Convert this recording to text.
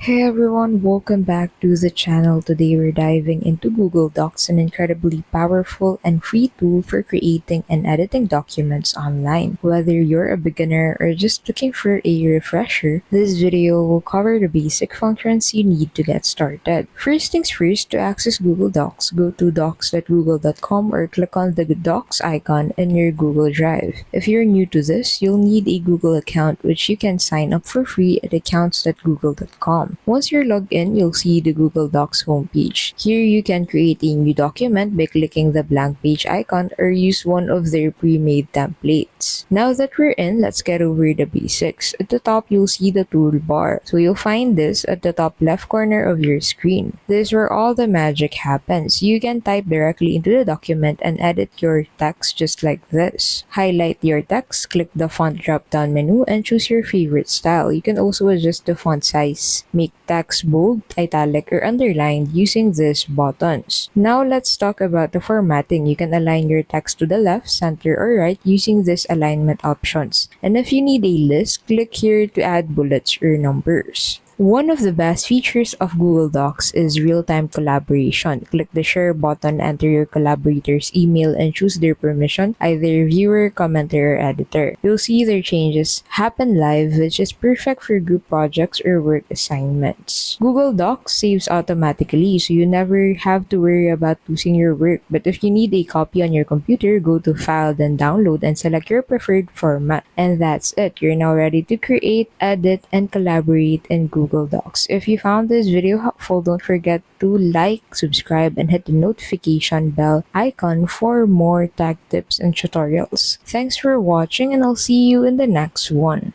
Hey everyone, welcome back to the channel. Today we're diving into Google Docs, an incredibly powerful and free tool for creating and editing documents online. Whether you're a beginner or just looking for a refresher, this video will cover the basic functions you need to get started. First things first, to access Google Docs, go to docs.google.com or click on the Docs icon in your Google Drive. If you're new to this, you'll need a Google account, which you can sign up for free at accounts.google.com. Once you're logged in, you'll see the Google Docs homepage. Here you can create a new document by clicking the blank page icon or use one of their pre-made templates. Now that we're in, let's get over the basics. At the top, you'll see the toolbar. So you'll find this at the top left corner of your screen. This is where all the magic happens. You can type directly into the document and edit your text just like this. Highlight your text, click the font drop-down menu, and choose your favorite style. You can also adjust the font size. Make text bold, italic, or underlined using these buttons. Now let's talk about the formatting. You can align your text to the left, center, or right using these alignment options. And if you need a list, click here to add bullets or numbers. One of the best features of Google Docs is real-time collaboration. Click the share button, enter your collaborator's email, and choose their permission, either viewer, commenter, or editor. You'll see their changes happen live, which is perfect for group projects or work assignments. Google Docs saves automatically, so you never have to worry about losing your work. But if you need a copy on your computer, go to File, then Download, and select your preferred format. And that's it. You're now ready to create, edit, and collaborate in Google Docs. If you found this video helpful, don't forget to like, subscribe, and hit the notification bell icon for more tech tips and tutorials. Thanks for watching, and I'll see you in the next one.